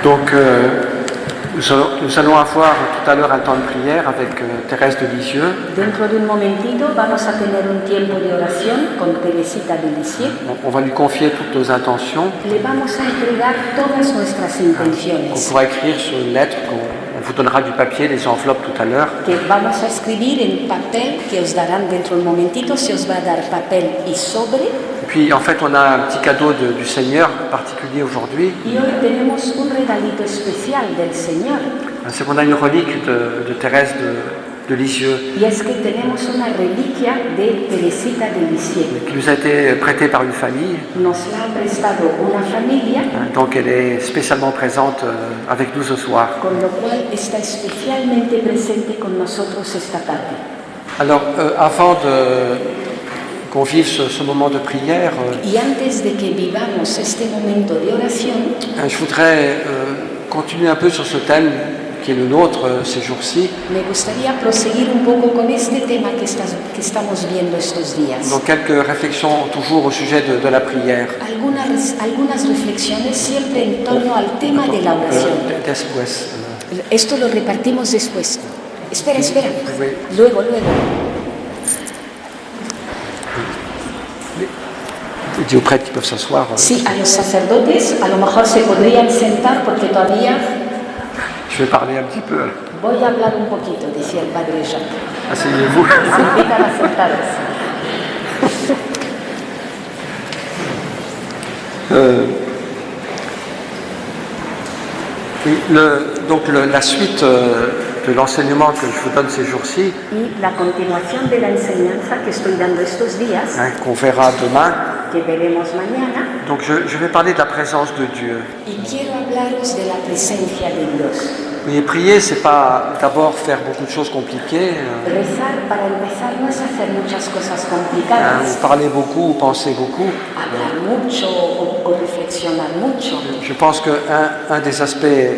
Donc, nous allons avoir tout à l'heure un temps de prière avec Thérèse de Lisieux. Dentro de un momentito vamos a tener un tiempo de oración con Teresita de Lisieux. On va lui confier toutes nos intentions. Le vamos a entregar todas nuestras intenciones. On pourra écrire sur une lettre, on vous donnera du papier, des enveloppes tout à l'heure. Que vamos a escribir en papel, que os darán dentro de un momentito, se os va a dar papel y sobre. Et puis en fait on a un petit cadeau du Seigneur particulier aujourd'hui. Y hoy tenemos un regalito especial del Señor. C'est qu'on a une relique de Thérèse de Lisieux. Y es que tenemos una reliquia de Teresita de Lisieux. Qui nous a été prêtée par une famille. Nos la ha prestado una familia. Donc elle est spécialement présente avec nous ce soir. Con lo cual está especialmente presente con nosotros esta tarde. Alors avant qu'on vive ce moment de prière, y antes de que vivamos este momento de oración, je voudrais continuer un peu sur ce thème qui est le nôtre ces jours-ci. Me gustaría proseguir un poco con este tema que estamos viendo estos días. Donc quelques réflexions toujours au sujet de la prière. Algunas reflexiones siempre en torno al tema de la oración. Después. Esto lo repartimos después. Espera. Oui. Luego. Je dis aux prêtres qui peuvent s'asseoir. Sí, a los sacerdotes a lo mejor se podrían sentar porque todavía. Je vais parler un petit peu. Voy a hablar un poquito, decía el padre Jacques. Asseyez-vous. Se invitan a sentarse. La suite de l'enseignement que je vous donne ces jours-ci, y la continuación de la enseñanza que estoy dando estos días, qu'on verra demain. Que veremos mañana. Donc je vais parler de la présence de Dieu. Y quiero hablaros de la presencia de Dios. Mais prier, c'est pas d'abord faire beaucoup de choses compliquées. Rezar, para empezar, no es hacer muchas cosas complicadas. Ou parler beaucoup, ou penser beaucoup. Hablar mucho o reflexionar mucho. Je pense qu'un des aspects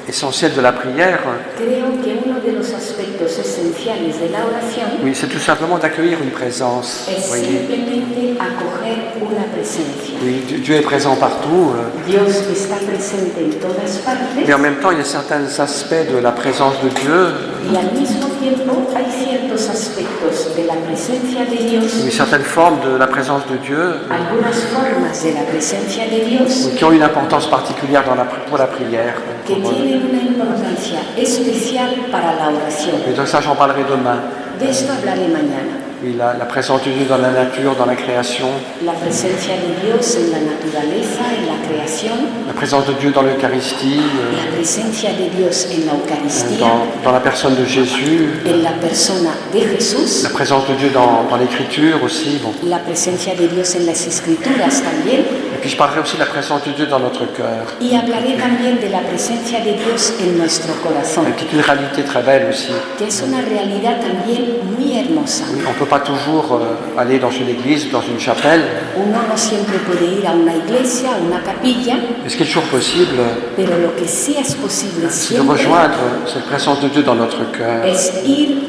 essentiels de la prière, creo que uno de los aspectos esenciales de la oración, oui, c'est tout simplement d'accueillir une présence. es simplemente acoger una presencia. Oui, Dieu est présent partout. Dios está presente en todas partes. Mais en même temps, il y a certains aspects de la présence de Dieu. Y al mismo tiempo hay ciertos aspectos de la presencia de Dios. Oui, certaines formes de la présence de Dieu. Algunas formas de la presencia de Dios. Qui ont une importance particulière pour la prière. Que tienen una importancia especial para la oración. Et de ça, j'en parlerai demain. De esto hablaré mañana. Oui, la présence de Dieu dans la nature, dans la création. La presencia de Dios en la naturaleza, en la creación. La présence de Dieu dans l'Eucharistie. La presencia de Dios en la Eucaristía. Dans la personne de Jésus. En la persona de Jesús. La présence de Dieu dans l'Écriture aussi. Bon. La presencia de Dios en las Escrituras también. Et puis je parlerai aussi de la présence de Dieu dans notre cœur. Y hablaré también de la presencia de Dios en nuestro corazón. Qui est une réalité très belle aussi. Que es una realidad también muy hermosa. Oui, on ne peut pas toujours aller dans une église, dans une chapelle. Uno no siempre puede ir a una iglesia, a una capilla. Mais ce qui est toujours possible, pero lo que sí es posible c'est de rejoindre cette présence de Dieu dans notre cœur. Es ir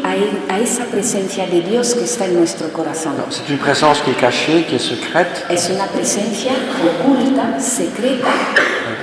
a esa presencia de Dios que está en nuestro corazón. C'est une présence qui est cachée, qui est secrète. Es una presencia oculta, secreta.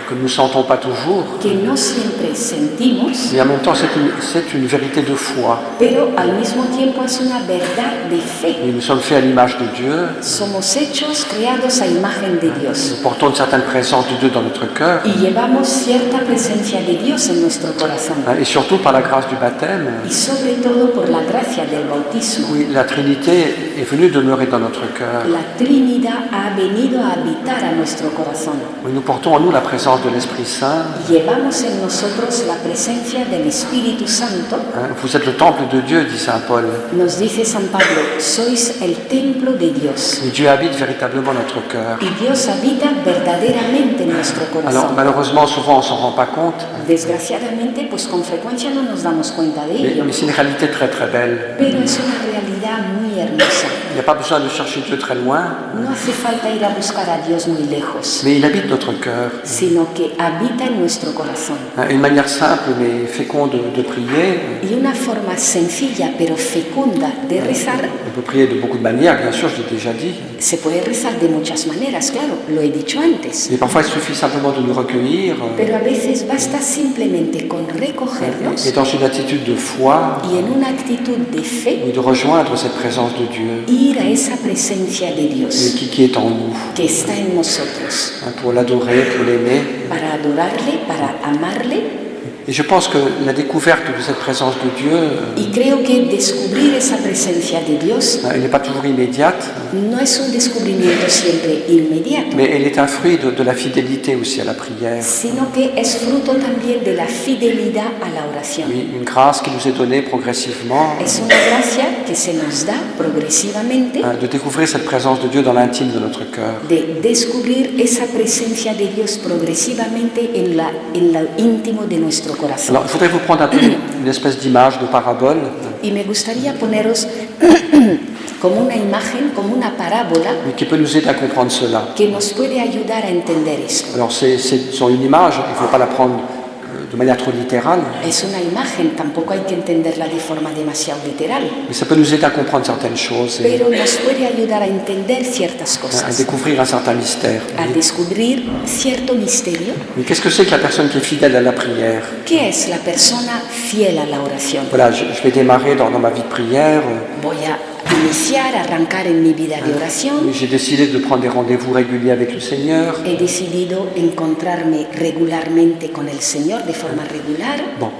Que nous ne sentons pas toujours. Que no siempre sentimos. Mais en même temps, c'est une vérité de foi. Pero al mismo tiempo es una verdad de fe. Et nous sommes faits à l'image de Dieu. Somos hechos, creados a imagen de Dios. Nous portons une certaine présence de Dieu dans notre cœur. Y llevamos cierta presencia de Dios en nuestro corazón. Et surtout par la grâce du baptême. Y sobre todo por la gracia del bautismo. Oui, la Trinité est venue demeurer dans notre cœur. La Trinidad ha venido a habitar a nuestro corazón. Oui, nous portons en nous la présence de l'Esprit Saint. Llevamos en nosotros la presencia del Espíritu Santo. Vous êtes le temple de Dieu, dit Saint Paul. Nos dice San Pablo, sois el templo de Dios. Et Dieu habite véritablement notre cœur. Y Dios habita verdaderamente en nuestro corazón. Alors malheureusement, souvent on s'en rend pas compte. Desgraciadamente, pues con frecuencia no nos damos cuenta de ello. Mais c'est une réalité très très belle. Pero es una realidad muy hermosa. n'y a pas besoin de chercher Dieu très loin, No hace falta ir a buscar a Dios muy lejos, mais il habite notre cœur. sino que habita en nuestro corazón. Une manière simple mais féconde de prier. Y una forma sencilla pero fecunda de rezar, On peut prier de beaucoup de manières, bien sûr, je l'ai déjà dit. se puede rezar de muchas maneras, claro, lo he dicho antes. Mais parfois, il suffit simplement de nous recueillir Pero a veces basta simplemente con et recogernos dans une attitude de foi, y en una actitud de fe et de rejoindre cette présence de Dieu ir a esa presencia de Dios qui est en nous, que está en nosotros pour l'adorer, pour l'aimer. para adorarle, para amarle. Et je pense que la découverte de cette présence de Dieu, Y creo que descubrir esa presencia de Dios elle n'est pas toujours immédiate, no es un descubrimiento siempre inmediato, mais elle est un fruit de la fidélité aussi à la prière. sino que es fruto también de la fidelidad a la oración. Oui, une grâce qui nous est donnée progressivement, Es una gracia que se nos da progresivamente de découvrir cette présence de Dieu dans l'intime de notre cœur. de descubrir esa presencia de Dios progresivamente en lo íntimo de nuestro corazón. Alors, je voudrais vous prendre un peu une espèce d'image, de parabole, Y me gustaría poneros como una imagen, como una parábola mais qui peut nous aider à comprendre cela. que nos puede ayudar a entender esto. Alors, c'est une image, il ne faut pas la prendre de manière trop littérale, Es una imagen, tampoco hay que entenderla de forma demasiado literal, mais ça peut nous aider à comprendre certaines choses et pero nos puede ayudar a entender ciertas à cosas, découvrir un certain mystère. a descubrir cierto misterio. Mais qu'est-ce que c'est que la personne qui est fidèle à la prière? ¿Qué es la persona fiel a la oración? Voilà, je vais démarrer dans ma vie de prière. Voy a iniciar, arrancar en mi vida de oración. J'ai décidé de prendre des rendez-vous réguliers avec le Seigneur. He decidido encontrarme regularmente con el Señor de forma regular. Bon.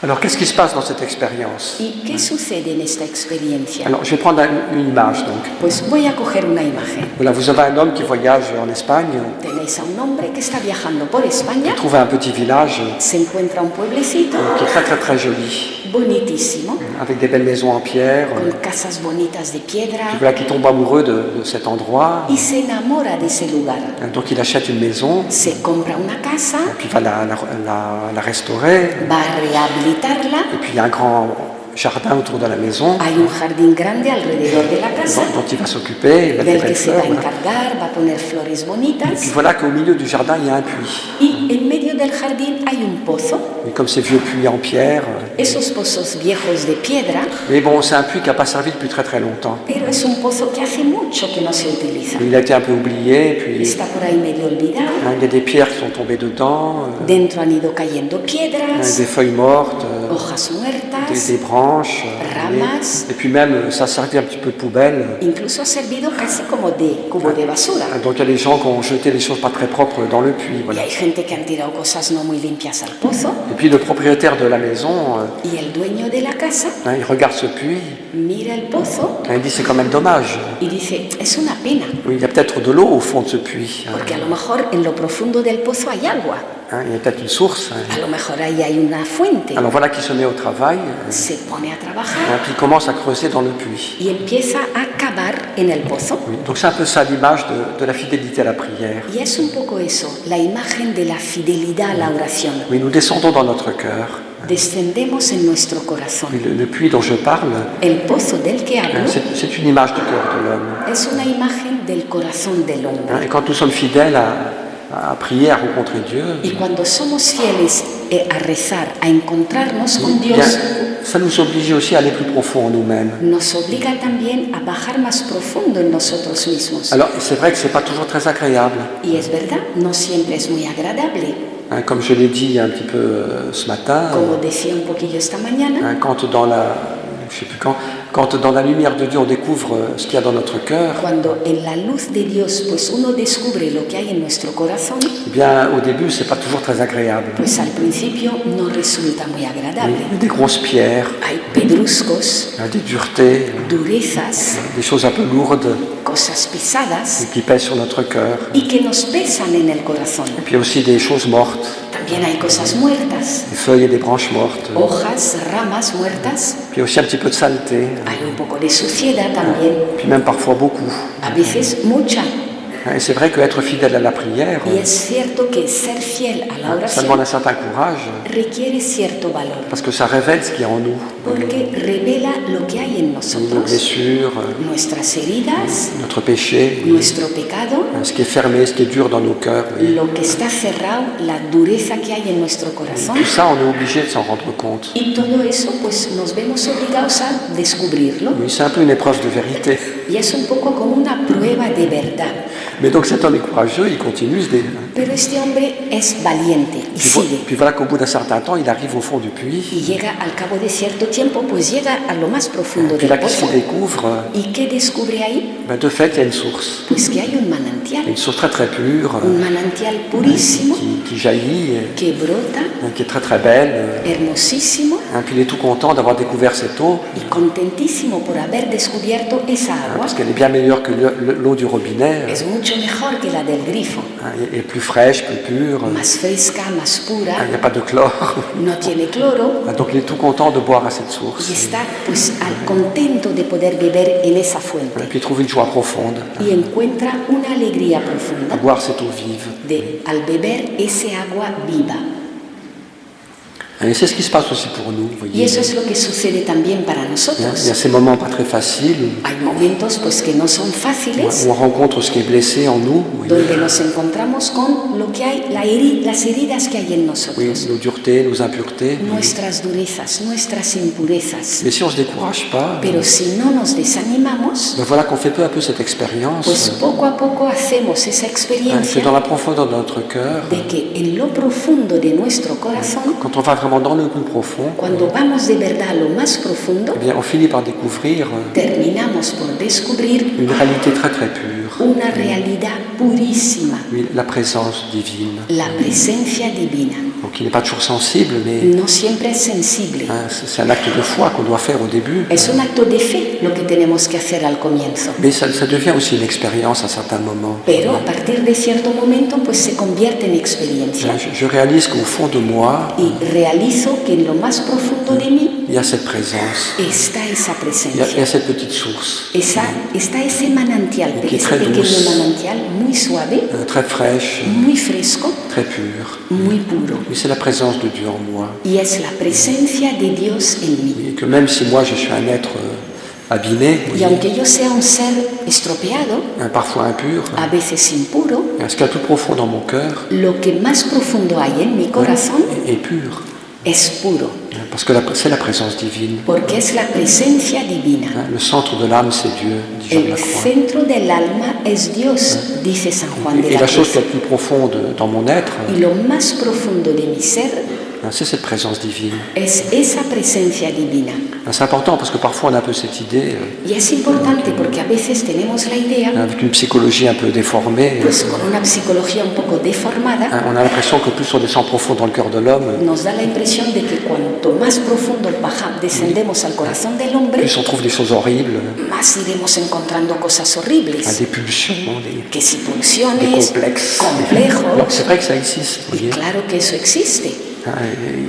Alors, qu'est-ce qui se passe dans cette expérience? ¿Y qué sucede en esta experiencia? Alors, je vais prendre une image, donc. Pues voy a coger una imagen. Voilà, vous avez un homme qui voyage en Espagne, Tenéis a un hombre que está viajando por España, qui trouve un petit village se encuentra un pueblecito qui est très très très joli, bonitísimo, avec des belles maisons en pierre. con casas bonitas de Puis piedra, voilà, qui tombe amoureux de cet endroit. y se enamora de ese lugar. Donc, il achète une maison, Se compra una casa, puis va la restaurer. va a rehabilitarla, Et puis, il y a un grand jardin autour de la maison hay un jardín grande alrededor de la casa, dont il va s'occuper, il va del faire que des se va fleurs. a Voilà. encargar, va a poner flores Et bonitas, puis voilà qu'au milieu du jardin, il y a un puits. y en medio del jardín hay un pozo, Et comme ces vieux puits en pierre, esos pozos viejos de piedra, mais bon, c'est un puits qui n'a pas servi depuis très très longtemps. pero es un pozo que hace mucho que no se utiliza. Il a été un peu oublié, puis Está por ahí medio olvidado. il y a des pierres qui sont tombées dedans, Dentro han ido cayendo des piedras, feuilles mortes, hojas des muertas, branches, ramas. et puis même ça a servi un petit peu de poubelle. Incluso ha servido casi como de cubo de basura. Donc il y a des gens qui ont jeté des choses pas très propres dans le puits. Y Voilà. hay gente que han tirado cosas no muy limpias al pozo. Et puis le propriétaire de la maison, Y el dueño de la casa il regarde ce puits, mira el pozo il dit c'est quand même dommage. y dice, es una pena, Oui, il y a peut-être de l'eau au fond de ce puits. porque a lo mejor en lo profundo del pozo hay agua. Il y a peut-être une source. A lo mejor ahí hay una fuente. Alors voilà qu'il se met au travail, Se pone a trabajar puis il commence à creuser dans le puits. y empieza a cavar en el pozo. Oui, donc c'est un peu ça l'image de la fidélité à la prière. Y es un poco eso, la imagen de la fidelidad a la oración. Oui, nous descendons dans notre cœur. Descendemos en nuestro corazón. Oui, le puits dont je parle, El pozo del que hablo c'est une image du cœur de l'homme. es una imagen del corazón del hombre. Et quand nous sommes fidèles à prier, à rencontrer Dieu, Y cuando somos fieles a rezar, a encontrarnos con bien, Dios, ça nous oblige aussi à aller plus profond en nous-mêmes. nos obliga también a bajar más profundo en nosotros mismos. Alors c'est vrai que c'est pas toujours très agréable. Y es verdad, no siempre es muy agradable. Comme je l'ai dit un petit peu ce matin, Como decía un poquillo esta mañana, quand dans je sais plus quand dans la lumière de Dieu on découvre ce qu'il y a dans notre cœur, cuando en la luz de Dios pues uno descubre lo que hay en nuestro corazón, eh bien au début c'est pas toujours très agréable. pues al principio no resulta muy agradable. Il y a des grosses pierres, Hay pedruscos, des duretés, durezas, des choses un peu lourdes cosas pesadas qui pèsent sur notre cœur. y que nos pesan en el corazón. Et puis il y a aussi des choses mortes, También hay cosas muertas, des feuilles et des branches mortes. hojas, ramas muertas, Puis aussi un petit peu de saleté, hay un poco de suciedad también, puis même parfois beaucoup. a veces mucha. Et c'est vrai qu'être fidèle à la prière, Y es cierto que ser fiel a la ça demande oración un certain courage, requiere cierto valor, parce que ça révèle ce qu'il y a en nous. porque revela lo que hay en Nos nosotros, blessures, nuestras heridas, notre péché, nuestro pecado, ce qui est fermé, ce qui est dur dans nos cœurs. lo que está cerrado, la dureza que hay en nuestro corazón. Tout ça, on est obligé de s'en rendre compte. Y todo eso, pues nos vemos obligados a descubrirlo. Oui, c'est un peu une épreuve de vérité. Y es un poco como una prueba de verdad. Mais donc cet homme est courageux, il continue. Pero este hombre es valiente y sigue. Puis voilà qu'au bout d'un certain temps, il arrive au fond du puits. Y llega al cabo de cierto tiempo, pues llega a lo más profundo Puis del là, qu'est-ce pozo. qu'il découvre? ¿Y qué descubre ahí? De fait, il y a une source. Pues que hay un manantial. Une source très très pure, Un manantial purísimo qui jaillit, que brota, qui est très très belle. hermosísimo, Puis il est tout content d'avoir découvert cette eau, y contentísimo por haber descubierto esa agua. parce qu'elle est bien meilleure que l'eau du robinet. Es mucho mejor que la del grifo, Elle est plus fraîche, plus pure. más fresca, más pura, Il n'y a pas de chlore. no tiene cloro. Donc il est tout content de boire à cette Y source. está pues contento de poder beber en esa fuente Puis il trouve une joie profonde y encuentra una alegría à profunda boire cette eau vive. al beber ese agua viva. Et c'est ce qui se passe aussi pour nous. Vous Y voyez. eso es lo que sucede también para Il y a nosotros. ces moments pas très faciles Hay momentos pues que no son fáciles, où on rencontre ce qui est blessé en nous. Vous voyez. donde nos encontramos con lo que hay, las heridas que hay en Oui, nosotros, nos duretés, nos impuretés. nuestras durezas, nuestras impurezas. Mais si on ne se décourage pas, Pero si no nos desanimamos, voilà qu'on fait peu à peu cette expérience. pues poco a poco hacemos esa Que experiencia dans la profondeur de notre cœur, de que en lo profundo de nuestro corazón, quand on va vraiment dans le plus profond, cuando vamos de verdad a lo más profundo, eh bien, on finit par découvrir terminamos por descubrir une réalité très très pure. una realidad purísima, Oui, la présence divine. la presencia divina. Donc il n'est pas toujours sensible, mais No siempre es sensible. c'est un acte de foi qu'on doit faire au début. Es un acto de fe lo que tenemos que hacer al comienzo. Mais ça devient aussi une expérience à certains moments. Pero a partir de cierto momento pues se convierte en experiencia. Je réalise qu'au fond de moi, Y realizo que en lo más profundo de mí il y a cette présence, está esa il y a presencia. cette petite source, Está ese manantial, Que ese très pequeño douce. manantial muy suave, très fraîche, muy fresco, très pure. muy puro. Mais c'est la présence de Dieu en moi. Y es la presencia de Dios en mí. Et que même si moi je suis un être abîmé, Y aunque yo sea un ser estropeado, parfois impur, a veces impuro, ce qu'il y a tout profond dans mon cœur lo que más profundo hay en mi corazón est pur. es puro, Parce que c'est la présence divine. porque es la presencia divina. Le centre de l'âme, c'est Dieu, dit Jean de El la Croix. centro del alma es Dios, dice San Juan de Et la la chose Cruz. qui est la plus profonde dans mon être, Y lo más profundo de mi ser c'est cette présence divine. es esa presencia divina. C'est important parce que parfois on a un peu cette idée, Y es importante porque a veces tenemos la idea, avec une psychologie un peu déformée, pues con una psicología un poco deformada, on a l'impression que plus on descend profond dans le cœur de l'homme, nos da la impresión de que cuanto más profundo descendemos al corazón del hombre, plus on trouve des choses horribles, más iremos encontrando cosas horribles, des pulsions, que si des pulsiones, complexes. complejos, C'est vrai que ça existe, vous y voyez. claro que eso existe.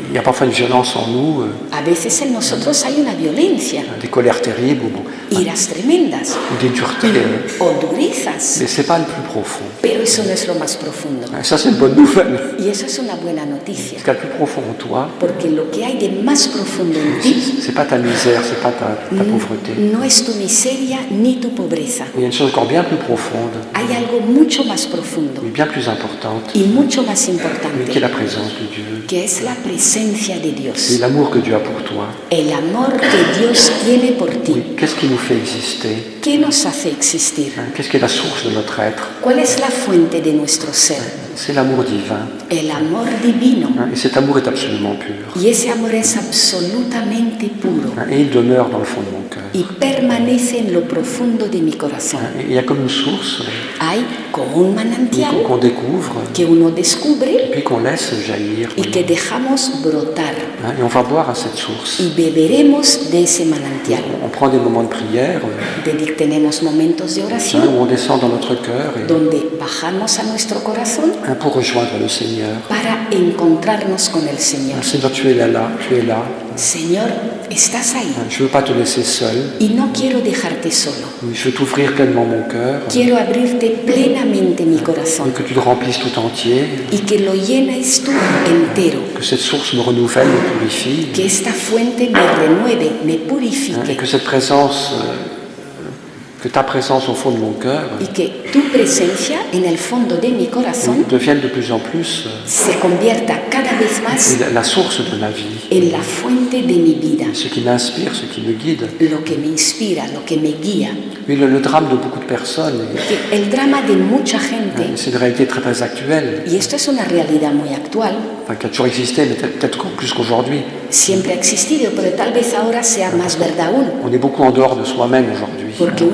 Il y a parfois une violence en nous, A veces en nosotros hay una violencia, des colères terribles iras tremendas ou des duretés, o durezas, mais c'est pas le plus profond. pero eso no es lo más profundo. Ça c'est une bonne nouvelle. Y eso es una buena noticia, Ce qu'il y a le plus profond en toi, porque lo que hay de más profundo en ti c'est pas ta misère, c'est pas ta pauvreté. no es tu miseria ni tu pobreza. Il y a une chose encore bien plus profonde, Hay algo mucho más profundo mais bien plus importante, y mucho más qui est importante, la présence de Dieu. que es la presencia de C'est Dios, l'amour que Dieu a pour toi. el amor que Dios tiene por ti. Qu'est-ce qui nous fait exister? ¿Qué nos hace existir? Qu'est-ce qui est la source de notre être? ¿Cuál es la fuente de nuestro ser? C'est l'amour divin. El amor divino. Et cet amour est absolument pur. Y ese amor es absolutamente puro Et il demeure dans le fond de mon cœur. y permanece en lo profundo de mi corazón. Et il y a comme une source Hay como un manantial qu'on découvre que uno descubre et puis qu'on laisse jaillir. y que dejamos brotar Et on va boire à cette source. y beberemos de ese manantial. On prend des moments de prière Tenemos momentos de où oración on descend dans notre cœur donde bajamos a nuestro corazón pour rejoindre le Seigneur. para encontrarnos con el Señor. Seigneur, tu es là, tu es là. Señor, estás ahí Je ne veux pas te laisser seul. y no quiero dejarte solo. Je veux t'ouvrir pleinement mon cœur. Quiero abrirte plenamente mi Et corazón que tu le remplisses tout entier. y que lo llenes tú entero. Que cette source me renouvelle, me purifie. Que esta fuente me renueve, me Et purifique que cette présence, que ta présence au fond de mon cœur y que tu presencia en el fondo de mi corazón devienne de plus en plus se convierta cada vez más la source de ma vie. en la fuente de mi vida, Ce qui m'inspire, ce qui me guide. lo que me inspira, lo que me guía. Oui, le drame de beaucoup de personnes, Que el drama de mucha gente, c'est une réalité très très actuelle, y esto es una realidad muy actual, enfin, qui a toujours existé, mais peut-être encore plus qu'aujourd'hui. siempre ha existido, pero tal vez ahora sea más verdad aún, On est beaucoup en dehors de soi-même aujourd'hui. porque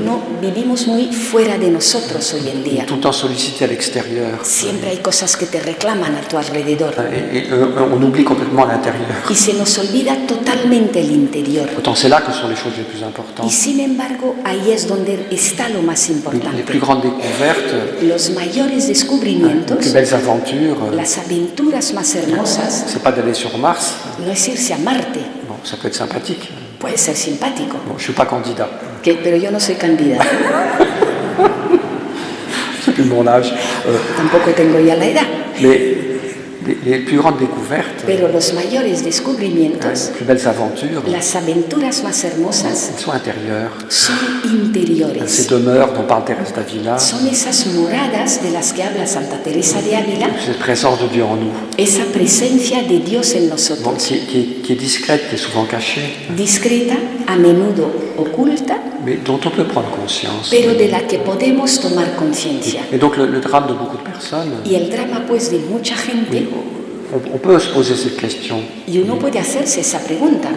vivimos muy fuera de nosotros hoy en día. Tout le temps sollicité à l'extérieur. Siempre hay cosas que te reclaman a tu alrededor Et on oublie complètement l'intérieur. y se nos olvida totalmente el interior. Pourtant, c'est là que sont les choses les plus Y importantes. sin embargo, ahí es donde está lo más Les importante. plus grandes découvertes, Los mayores les descubrimientos, plus belles aventures, las aventuras más hermosas, c'est pas d'aller sur Mars. no es irse a Marte, Bon, ça peut être sympathique. puede ser simpático, Bon, je suis pas candidat. pero yo no soy candidata, C'est plus mon âge. tampoco tengo ya la edad, Mais les plus grandes découvertes, pero los mayores les descubrimientos, plus belles aventures, las aventuras más hermosas elles sont intérieures. son Ces interiores. demeures dont parle Thérèse d'Avila, Son esas moradas de las que habla Santa Teresa de Ávila, cette présence de Dieu en nous, esa presencia de Dios en bon, nosotros, qui est discrète, qui est souvent cachée, discreta, a menudo oculta, mais dont on peut prendre conscience. pero de la que podemos tomar conciencia. Et donc le drame de beaucoup de personnes, Y el drama pues de mucha gente, on peut se poser cette question. y uno puede hacerse esa pregunta,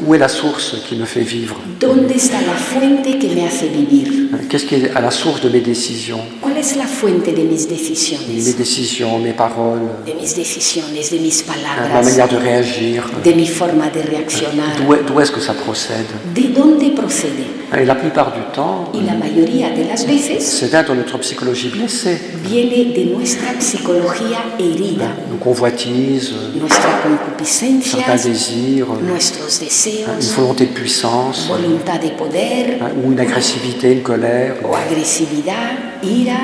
Où est la source qui me fait vivre? ¿dónde está la fuente que me hace vivir? Qu'est-ce qui est à la source de mes décisions? ¿Cuál es la fuente de mis Mes decisiones? décisions, mes paroles, De mis decisiones, de mis ma palabras, manière de réagir. de mi forma de reaccionar. D'où est-ce que ça procède? ¿De dónde procede? Et la plupart du temps, Y la mayoría de las veces c'est vient de notre psychologie blessée. viene de nuestra psicología herida, Nos convoitises, nuestra certains concupiscencia, désirs, nuestros une deseos, volonté de puissance, voluntad de poder ou une agressivité, une colère, o agresividad, ira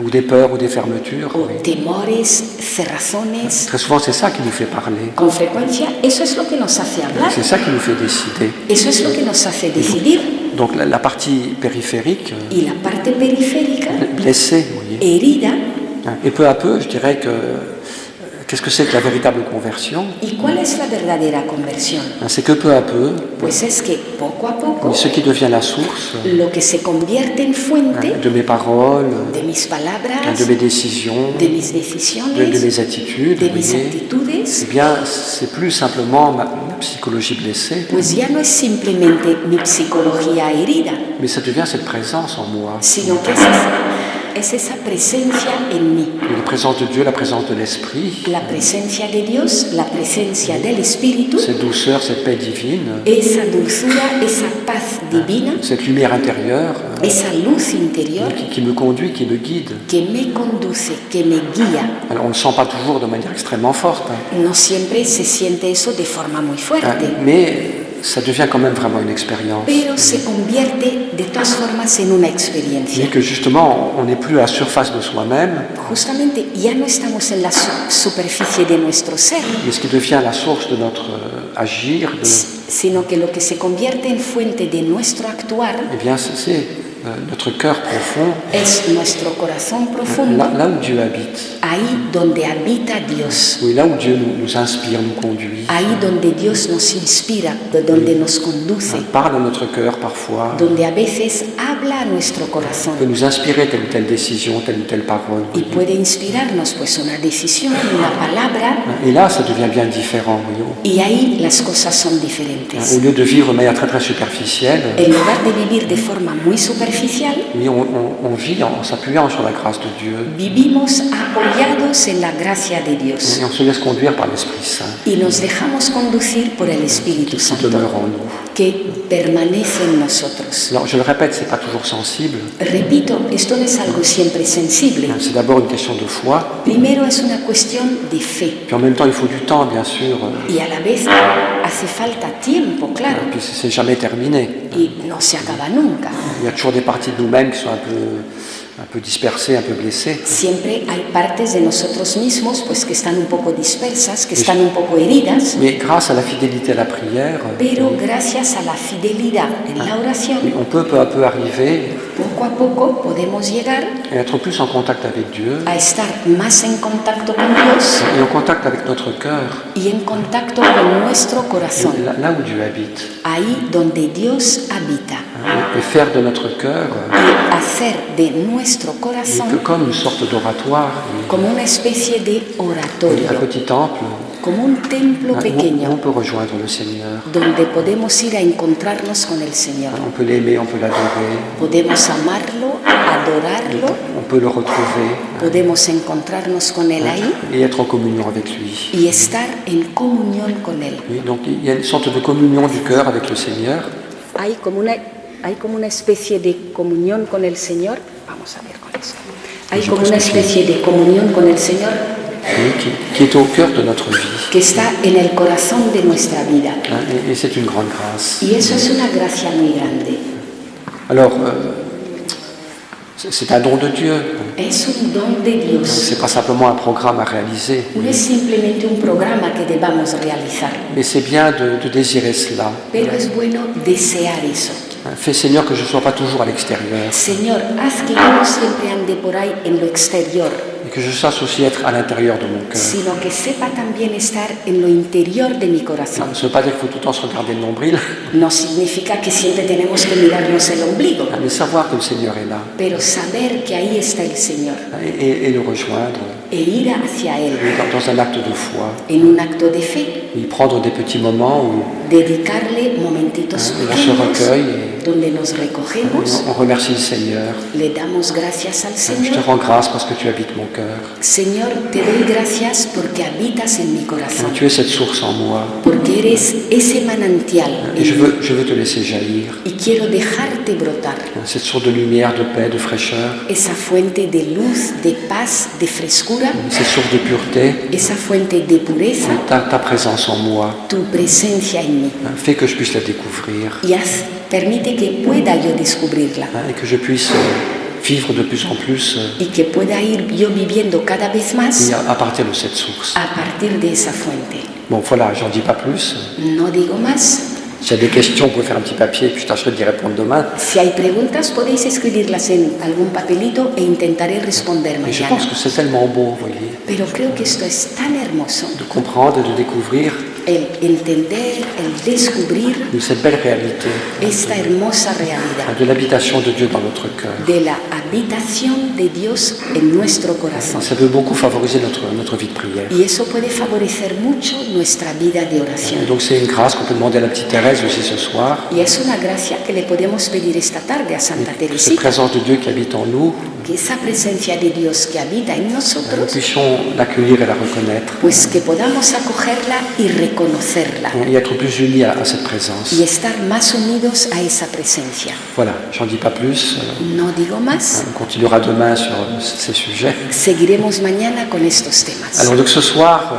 ou des peurs ou des fermetures. o Oui. temores, cerrazones. Très souvent, c'est ça qui nous fait parler. Con frecuencia eso es lo que nos hace hablar, C'est ça qui nous fait décider. eso es lo que nos hace decidir. Donc la partie périphérique, Y la parte periférica, blessée, vous voyez. herida, Et peu à peu, je dirais que qu'est-ce que c'est que la véritable conversion? ¿y cuál es la verdadera conversión? C'est que peu à peu, Pues es que poco a poco ce qui devient la source lo que se convierte en fuente de mes paroles, de mis palabras, de mes décisions, de mis de decisiones, mes attitudes, de vous mis voyez. actitudes, Eh bien, c'est plus simplement ma psychologie blessée, pues ya no es simplemente mi psicología herida, mais ça devient cette présence en moi. sino que es esa presencia en mí, La présence de Dieu, la présence de l'Esprit, la presencia de Dios, la presencia del Espíritu, cette douceur, cette paix divine, esa dulzura, esa paz divina, cette lumière intérieure esa luz interior qui me conduit, qui me guide. que me conduce, que me guía. Alors, on ne le sent pas toujours de manière extrêmement forte, No siempre se siente eso de forma muy fuerte, mais ça devient quand même vraiment une expérience. pero se convierte de todas formas en una Et experiencia. que justement, on n'est plus à la surface de soi-même, Justamente ya no estamos en la superficie de nuestro ser, mais ce qui devient la source de notre agir, sino que lo que se convierte en fuente de nuestro actuar eh bien, c'est notre cœur profond, es nuestro corazón profundo, là où Dieu habite, ahí donde habita Dios, oui, là où Dieu nous inspire, nous conduit, ahí donde Dios nos inspira, donde nos conduce, parle à notre cœur parfois, donde a veces habla a nuestro corazón peut nous inspirer telle ou telle décision, telle ou telle parole. y puede inspirarnos pues una decisión, una palabra, Et là, ça devient bien différent. Voyons. y ahí las cosas son diferentes. Au lieu de vivre de manière très très superficielle, En lugar de vivir de forma muy superficial, oui, on vit en s'appuyant sur la grâce de Dieu vivimos apoyados en la gracia de Dios et on se laisse conduire par l'Esprit Saint y nos dejamos conducir por el Espíritu qui Santo demeure en nous. que permanece en nosotros. Alors, je le répète, c'est pas toujours sensible. Repito, esto no es algo siempre sensible. C'est d'abord une question de foi. Primero es una cuestión de fe Puis en même temps, il faut du temps, bien sûr, y a la vez hace falta tiempo, claro, Et puis c'est jamais terminé. y no se acaba nunca. Il y a toujours des parties de nous-mêmes qui sont un peu dispersées, un peu blessées. Siempre hay partes de nosotros mismos pues que están un poco dispersas, que están un poco heridas, Mais grâce à la fidélité à la prière, pero gracias a la fidelidad en la oración, on peut peu à peu arriver poco a poco podemos llegar à être plus en contact avec Dieu a estar más en contacto con Dios et en contact avec notre cœur, y en contacto con nuestro corazón, là où Dieu habite. ahí donde Dios habita, Et faire de notre cœur y hacer de nuestro corazón comme une sorte d'oratoire, como una especie de un oratorio, petit temple como un templo où on pequeño peut rejoindre le Seigneur. donde podemos ir a encontrarnos con el Señor. On peut l'aimer, on peut l'adorer, Podemos amarlo, adorarlo, on peut le retrouver podemos encontrarnos con Él ahí et être en communion avec lui. y estar en comunión con Él. Oui, donc il y a une sorte de communion du cœur avec le Seigneur. Hay como una especie de comunión con el Señor. Vamos a ver con eso. Hay como una especie de comunión con el Señor Oui, qui est au cœur de notre vie. que está en el corazón de nuestra vida. Et c'est une grande grâce. Y eso es una gracia muy grande. Alors, c'est un don de Dieu. Es un don de Dios. C'est pas simplement un programme à réaliser. No es simplemente un programa que debamos realizar, Mais c'est bien de désirer cela. pero es bueno desear eso. Fais, Seigneur, que je ne sois pas toujours à l'extérieur. Señor, haz que yo no siempre ande por ahí en lo exterior, Et que je sache aussi être à l'intérieur de mon cœur. sino que sepa también estar en lo interior de mi corazón. Ça ne veut pas dire qu'il faut tout le temps se regarder le nombril, No significa que siempre tenemos que mirarnos el ombligo, mais savoir que le Seigneur est là pero saber que ahí está el Señor et le rejoindre e ir hacia Él dans un acte de foi. en un acto de fe, Y prendre des petits moments où dedicarle momentitos on se pequeños recueille donde nos et recogemos, on remercie le Seigneur. le damos gracias al Je te Señor. rends grâce parce que tu habites mon cœur. Señor, te doy gracias porque habitas en mi corazón, Tu es cette source en moi. porque eres ese manantial Et en je mí, veux te laisser jaillir. y quiero dejarte brotar, Cette source de lumière, de paix, de fraîcheur. esa fuente de luz, de paz, de frescura, Cette source de pureté. esa fuente de pureza, Ta présence en moi. tu presencia en mí, Fais que je puisse la découvrir. y permite que pueda yo descubrirla Et que je puisse vivre de plus en plus y que pueda ir yo viviendo cada vez más à partir de cette source. a partir de esa fuente. Bon, voilà, j'en dis pas plus. No digo más. S'il y a des questions, vous pouvez faire un petit papier, puis je tâcherai d'y répondre demain. Si hay preguntas, podéis escribirlas en algún papelito e intentaré responder Mais je mañana. pense que c'est tellement beau, vous voyez, Pero creo que esto es tan hermoso, de comprendre et de découvrir el entender, el descubrir cette belle réalité esta hermosa realidad de l'habitation de Dieu dans notre cœur. de la habitación de Dios en nuestro corazón. Ça peut beaucoup favoriser notre vie de prière. Y eso puede favorecer mucho nuestra vida de Et oración. donc c'est une grâce qu'on peut demander à la petite Thérèse aussi ce soir. Y es una gracia que le podemos pedir esta tarde a Santa Cette Teresita, présence de Dieu qui habite en nous, que esa presencia de Dios que habita en nous nosotros, puissions l'accueillir et la reconnaître pues que podamos acogerla y reconocerla et être plus unis à cette présence. y estar más unidos a esa presencia. Voilà, j'en dis pas plus. No digo más, On continuera demain sur ces sujets. seguiremos mañana con estos temas. Alors donc ce soir,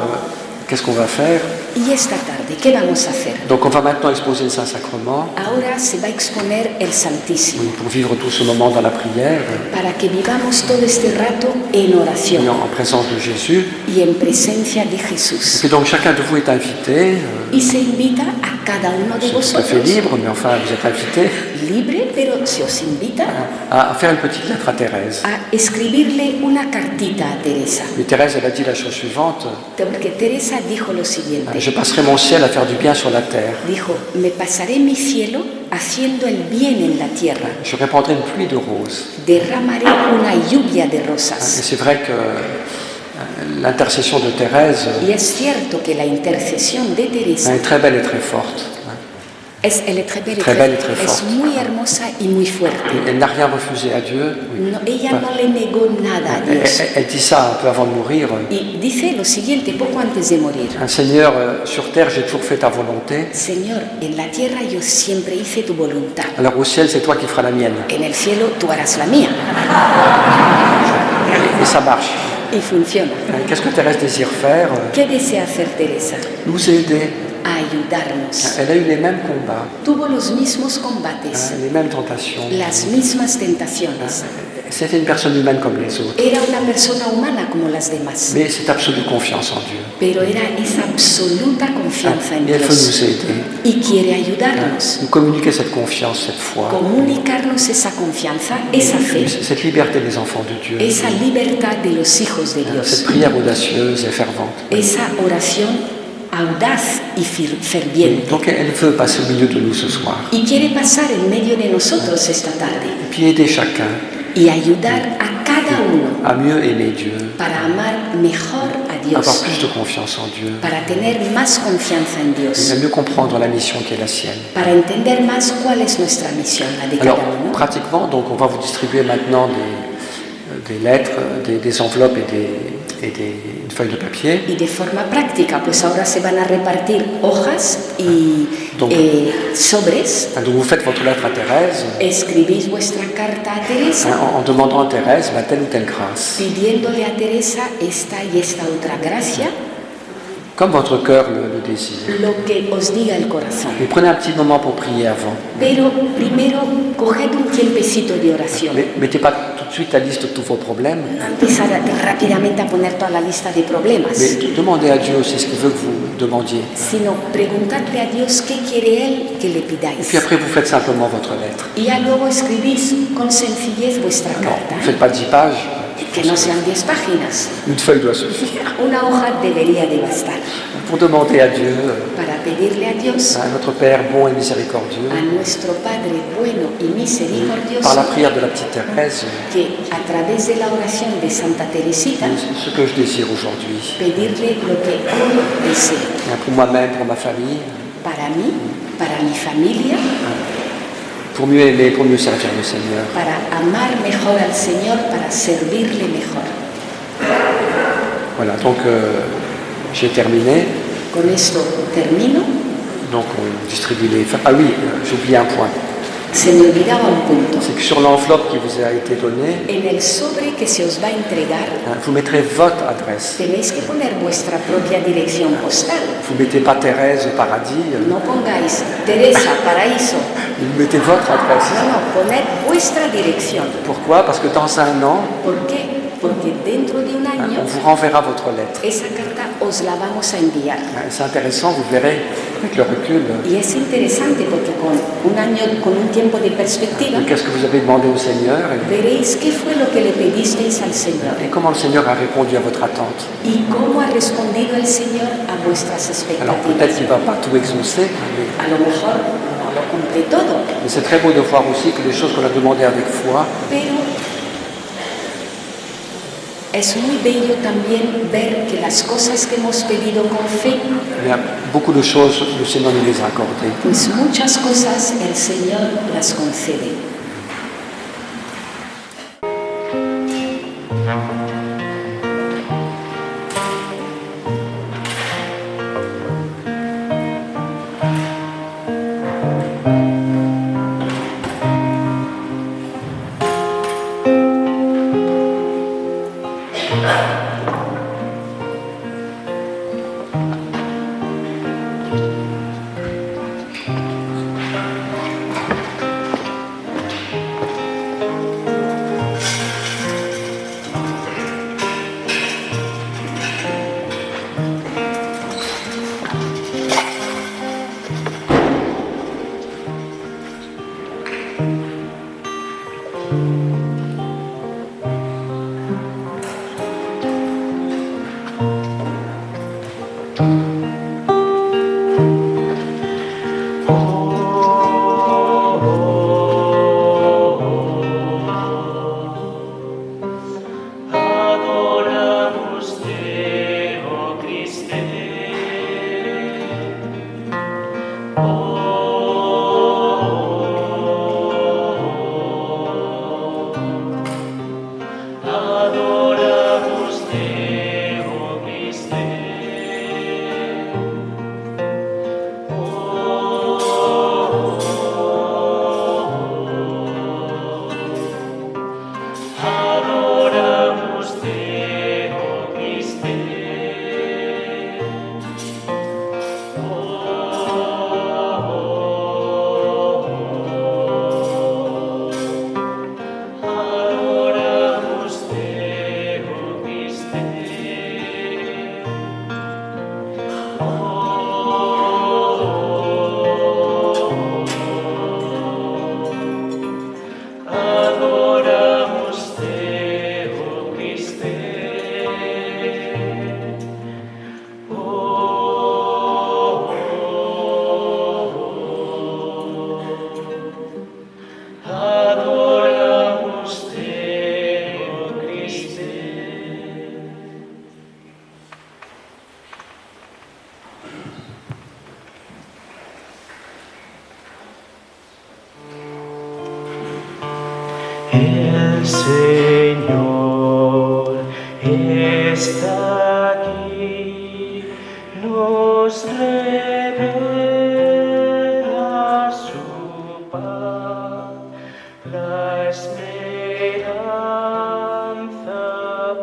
qu'est-ce qu'on va faire? Y esta tarde, ¿qué vamos a hacer? Donc on va maintenant exposer le Saint-Sacrement Ahora se va a exponer el Santísimo pour vivre tout ce moment dans la prière para que vivamos todo este rato en et oración en présence de Jésus. y en presencia de Jesús. Et donc chacun de vous est invité, Y se invita a cada uno de c'est tout à fait vosotros, libre, mais enfin vous êtes invité libre, pero se os invita à faire une petite lettre à Thérèse. a escribirle una cartita a Teresa. Mais Thérèse, elle a dit la chose suivante, Porque Teresa dijo lo siguiente. je passerai mon ciel à faire du bien sur la terre. Dijo, me pasaré mi cielo haciendo el bien en la tierra. Je répandrai une pluie de roses. Derramaré una lluvia de Et rosas. c'est vrai que l'intercession de Thérèse Y es cierto que la intercesión de Teresa est très belle et très forte. es, elle est très belle, Très belle y très es forte. muy hermosa y muy fuerte. Elle n'a rien refusé à Dieu. No, ella no le negó nada a Dios. Elle dit ça un peu avant de mourir. Y dice lo siguiente poco antes de morir. Seigneur, sur terre, j'ai toujours fait ta volonté. Señor, en la tierra yo siempre hice tu voluntad. Alors au ciel, c'est toi qui feras la mienne. En el cielo tú harás la mía. Et ça marche. Y funciona. Qu'est-ce que Thérèse désire faire? ¿Qué desea hacer Teresa? Nous aider a ayudarnos. Elle a eu les mêmes combats, Tuvo los mismos combates, les mêmes tentations. las mismas tentaciones. C'était une personne humaine comme les autres. Era una persona humana como las demás, Mais cette absolue confiance en Dieu. pero era esa absoluta confianza en Et elle veut Dios nous aider. y quiere ayudarnos, Nous communiquer cette confiance, cette foi, comunicarnos esa confianza, esa fe, cette liberté des enfants de Dieu, esa libertad de los hijos de cette Dios, prière audacieuse et fervente. esa oración audaz y ferviente. Donc elle veut passer au milieu de nous ce soir. Y quiere pasar en medio de nosotros esta tarde Et puis aider chacun y ayudar a cada uno à mieux aimer Dieu, para amar mejor a avoir Dios, plus de confiance en Dieu, para tener más confianza en et Dios, à mieux comprendre la mission qui est la sienne. para entender más cuál es nuestra misión, la de Alors, cada uno. pratiquement, donc, on va vous distribuer maintenant des lettres, des enveloppes et une feuille de papier. Y de forma práctica, pues ahora se van a repartir hojas y Donc- sobres. Donc, vous faites votre lettre à Thérèse Escribís vuestra carta a Teresa en demandant à Thérèse telle ou telle grâce, pidiéndole a Teresa esta y esta otra gracia, comme votre cœur le désire. lo que os diga el corazón. Mais prenez un petit moment pour prier avant. Pero primero, coged un tiempecito de oración. Mais mettez pas tout de suite la liste de tous vos problèmes, No empezar rápidamente a poner toda la lista de problemas, mais demandez à Dieu aussi ce qu'il veut que vous demandiez. sino preguntadle a Dios qué quiere Él que le Et pidáis. puis après, vous faites simplement votre lettre. Y ya luego escribís con sencillez vuestra Non, carta, vous ne faites pas 10 pages. que no sean 10 páginas. Une feuille doit suffire. Una hoja debería de bastar Pour demander à Dieu, para pedirle a Dios, à notre Père bon et miséricordieux, a nuestro Padre bueno y par la misericordioso, prière de la petite Thérèse, que a través de la oración de Santa Teresita, ce que je désire aujourd'hui. pedirle lo que hoy deseo. Pour moi-même, pour ma famille, Para mí, para mi familia, pour mieux aimer, pour mieux servir le Seigneur. para amar mejor al Señor, para servirle mejor. Voilà, donc j'ai terminé. Con esto termino. Donc on distribue les... Ah oui, j'ai oublié un point. Se me olvidaba un punto. C'est que sur l'enveloppe qui vous a été donnée, En el sobre que se os va a entregar, vous mettrez votre adresse. tenéis que poner vuestra propia dirección postal. Vous ne mettez pas Thérèse au paradis, No pongáis Teresa, paraíso. vous mettez votre adresse. No, poned vuestra dirección. Pourquoi? Parce que dans un an, ¿Por qué? Porque dentro de un año on vous renverra votre lettre. esa carta os la vamos a enviar. C'est intéressant, vous verrez, avec le recul, Y es interesante porque con un año, con un tiempo de perspectiva, qu'est-ce que vous avez demandé au Seigneur veréis qué fue lo que le pedisteis al Señor et comment le Seigneur a répondu à votre attente. y cómo ha respondido el Señor a vuestras Alors peut-être expectativas. qu'il ne va pas tout exaucer, A lo mejor no lo cumple todo, mais c'est très beau de voir aussi que les choses qu'on a demandées avec foi, pero es muy bello también ver que las cosas que hemos pedido con fe, il y a beaucoup de choses, le Seigneur nous les a accordées. pues muchas cosas el Señor las concede. El Señor está aquí, nos revela su paz, la esperanza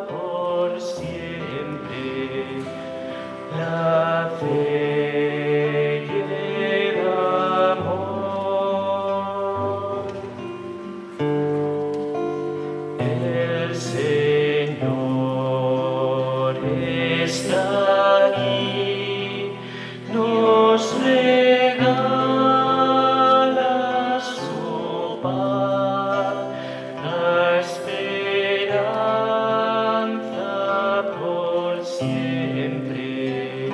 por siempre, la fe y el amor. El Señor está aquí, nos regala su paz, la esperanza por siempre,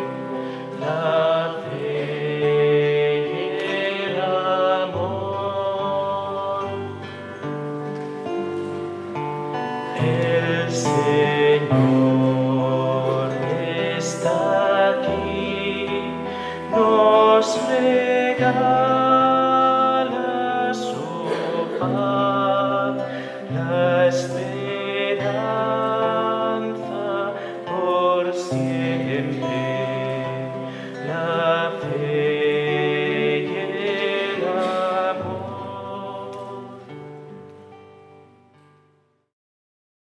la fe y el amor. El Señor está aquí, nos regala